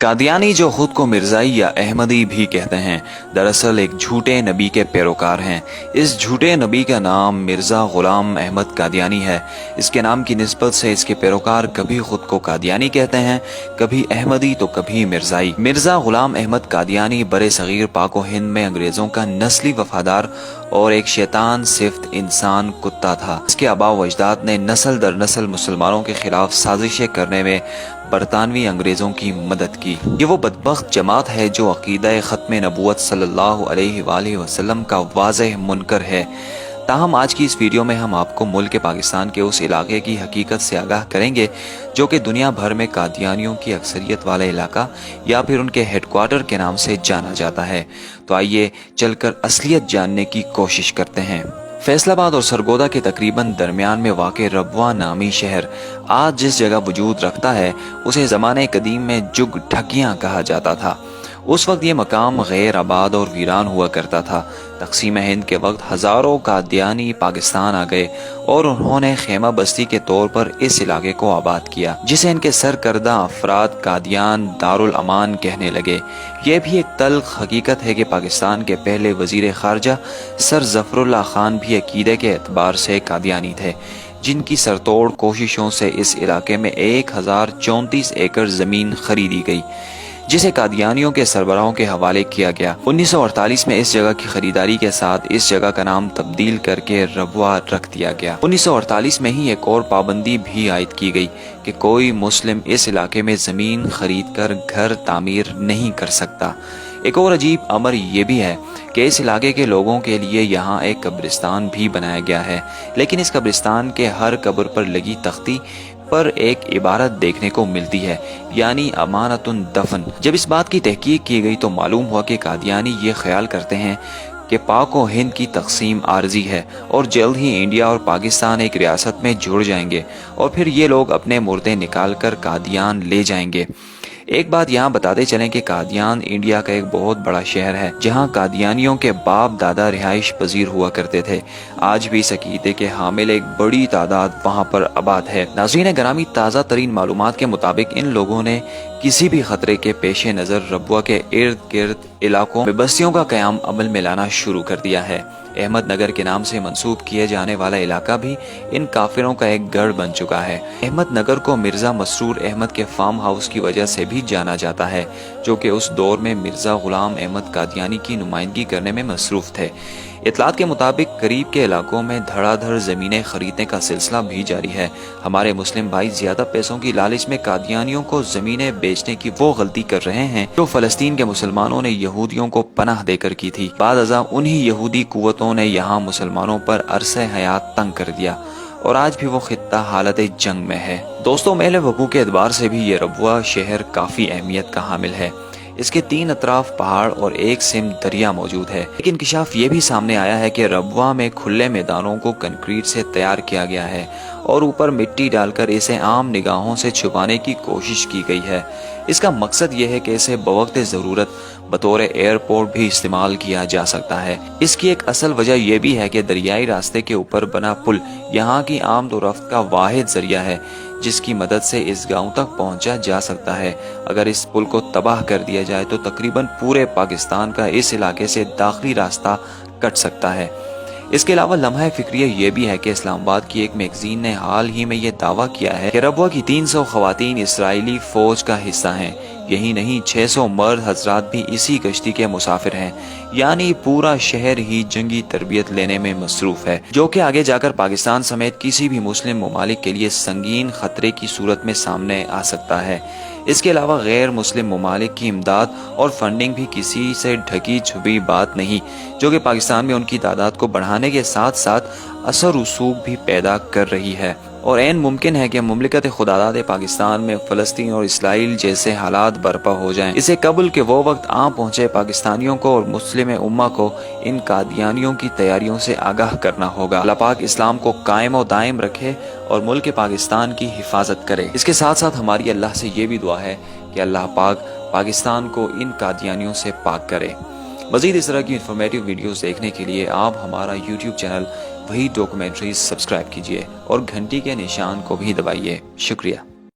قادیانی جو خود کو مرزائی یا احمدی بھی کہتے ہیں، دراصل ایک جھوٹے نبی کے پیروکار ہیں۔ اس جھوٹے نبی کا نام مرزا غلام احمد قادیانی ہے۔ اس کے نام کی نسبت سے اس کے پیروکار کبھی خود کو قادیانی کہتے ہیں، کبھی احمدی تو کبھی مرزائی۔ مرزا غلام احمد قادیانی برِ صغیر پاک و ہند میں انگریزوں کا نسلی وفادار اور ایک شیطان صفت انسان کتا تھا۔ اس کے آباء و اجداد نے نسل در نسل مسلمانوں کے خلاف سازشیں کرنے میں برطانوی انگریزوں کی مدد کی۔ یہ وہ بدبخت جماعت ہے جو عقیدہ ختم نبوت صلی اللہ علیہ وآلہ وسلم کا واضح منکر ہے۔ تاہم آج کی اس ویڈیو میں ہم آپ کو ملک پاکستان کے اس علاقے کی حقیقت سے آگاہ کریں گے جو کہ دنیا بھر میں قادیانیوں کی اکثریت والا علاقہ یا پھر ان کے ہیڈ کوارٹر کے نام سے جانا جاتا ہے۔ تو آئیے چل کر اصلیت جاننے کی کوشش کرتے ہیں۔ فیصل آباد اور سرگودا کے تقریباً درمیان میں واقع ربوہ نامی شہر آج جس جگہ وجود رکھتا ہے اسے زمانے قدیم میں جگ ڈھکیاں کہا جاتا تھا۔ اس وقت یہ مقام غیر آباد اور ویران ہوا کرتا تھا۔ تقسیم ہند کے وقت ہزاروں قادیانی پاکستان آ گئے اور انہوں نے خیمہ بستی کے طور پر اس علاقے کو آباد کیا، جسے ان کے سرکردہ افراد قادیان دارالامان کہنے لگے۔ یہ بھی ایک تلخ حقیقت ہے کہ پاکستان کے پہلے وزیر خارجہ سر ظفر اللہ خان بھی عقیدے کے اعتبار سے قادیانی تھے، جن کی سرتوڑ کوششوں سے اس علاقے میں 1034 ایکڑ زمین خریدی گئی، جسے قادیانیوں کے سربراہوں کے حوالے کیا گیا۔ 1948 میں اس جگہ کی خریداری کے ساتھ اس جگہ کا نام تبدیل کر کے ربوہ رکھ دیا گیا۔ 1948 میں ہی ایک اور پابندی بھی عائد کی گئی کہ کوئی مسلم اس علاقے میں زمین خرید کر گھر تعمیر نہیں کر سکتا۔ ایک اور عجیب امر یہ بھی ہے کہ اس علاقے کے لوگوں کے لیے یہاں ایک قبرستان بھی بنایا گیا ہے، لیکن اس قبرستان کے ہر قبر پر لگی تختی پر ایک عبارت دیکھنے کو ملتی ہے، یعنی امانت دفن۔ جب اس بات کی تحقیق کی گئی تو معلوم ہوا کہ قادیانی یہ خیال کرتے ہیں کہ پاک و ہند کی تقسیم عارضی ہے اور جلد ہی انڈیا اور پاکستان ایک ریاست میں جڑ جائیں گے اور پھر یہ لوگ اپنے مردے نکال کر قادیان لے جائیں گے۔ ایک بات یہاں بتاتے چلیں کہ قادیان انڈیا کا ایک بہت بڑا شہر ہے جہاں قادیانیوں کے باپ دادا رہائش پذیر ہوا کرتے تھے۔ آج بھی اس عقیدے کے حامل ایک بڑی تعداد وہاں پر آباد ہے۔ ناظرین گرامی، تازہ ترین معلومات کے مطابق ان لوگوں نے کسی بھی خطرے کے پیش نظر ربوہ کے ارد گرد علاقوں میں بستیوں کا قیام عمل میں لانا شروع کر دیا ہے۔ احمد نگر کے نام سے منسوب کیے جانے والا علاقہ بھی ان کافروں کا ایک گڑھ بن چکا ہے۔ احمد نگر کو مرزا مسرور احمد کے فارم ہاؤس کی وجہ سے بھی جانا جاتا ہے، جو کہ اس دور میں مرزا غلام احمد قادیانی کی نمائندگی کرنے میں مصروف تھے۔ اطلاعات کے مطابق قریب کے علاقوں میں دھڑا دھڑ زمینیں خریدنے کا سلسلہ بھی جاری ہے۔ ہمارے مسلم بھائی زیادہ پیسوں کی لالچ میں قادیانیوں کو زمینیں بیچنے کی وہ غلطی کر رہے ہیں جو فلسطین کے مسلمانوں نے یہودیوں کو پناہ دے کر کی تھی۔ بعد ازاں انہی یہودی قوتوں نے یہاں مسلمانوں پر عرصہ حیات تنگ کر دیا اور آج بھی وہ خطہ حالت جنگ میں ہے۔ دوستوں، میل وقوع کے اعتبار سے بھی یہ ربوہ شہر کافی اہمیت کا حامل ہے۔ اس کے 3 اطراف پہاڑ اور ایک سمت دریا موجود ہے، لیکن انکشاف یہ بھی سامنے آیا ہے کہ ربوہ میں کھلے میدانوں کو کنکریٹ سے تیار کیا گیا ہے اور اوپر مٹی ڈال کر اسے عام نگاہوں سے چھپانے کی کوشش کی گئی ہے۔ اس کا مقصد یہ ہے کہ اسے بوقت ضرورت بطور ایئرپورٹ بھی استعمال کیا جا سکتا ہے۔ اس کی ایک اصل وجہ یہ بھی ہے کہ دریائی راستے کے اوپر بنا پل یہاں کی آمد و رفت کا واحد ذریعہ ہے جس کی مدد سے اس گاؤں تک پہنچا جا سکتا ہے۔ اگر اس پل کو تباہ کر دیا جائے تو تقریباً پورے پاکستان کا اس علاقے سے داخلی راستہ کٹ سکتا ہے۔ اس کے علاوہ لمحہ فکریہ یہ بھی ہے کہ اسلام آباد کی ایک میگزین نے حال ہی میں یہ دعویٰ کیا ہے کہ ربوہ کی 300 خواتین اسرائیلی فوج کا حصہ ہیں۔ یہی نہیں، 600 مرد حضرات بھی اسی کشتی کے مسافر ہیں، یعنی پورا شہر ہی جنگی تربیت لینے میں مصروف ہے، جو کہ آگے جا کر پاکستان سمیت کسی بھی مسلم ممالک کے لیے سنگین خطرے کی صورت میں سامنے آ سکتا ہے۔ اس کے علاوہ غیر مسلم ممالک کی امداد اور فنڈنگ بھی کسی سے ڈھکی چھپی بات نہیں، جو کہ پاکستان میں ان کی تعداد کو بڑھانے کے ساتھ ساتھ اثر رسوخ بھی پیدا کر رہی ہے، اور عین ممکن ہے کہ مملکت خداداد پاکستان میں فلسطین اور اسرائیل جیسے حالات برپا ہو جائیں۔ اسے قبل کہ وہ وقت آ پہنچے، پاکستانیوں کو اور مسلم امہ کو ان قادیانیوں کی تیاریوں سے آگاہ کرنا ہوگا۔ اللہ پاک اسلام کو قائم و دائم رکھے اور ملک پاکستان کی حفاظت کرے۔ اس کے ساتھ ساتھ ہماری اللہ سے یہ بھی دعا ہے کہ اللہ پاک پاکستان کو ان قادیانیوں سے پاک کرے۔ مزید اس طرح کی انفارمیٹیو ویڈیوز دیکھنے کے لیے آپ ہمارا یوٹیوب چینل وہی ڈاکومنٹریز سبسکرائب کیجیے اور گھنٹی کے نشان کو بھی دبائیے۔ شکریہ۔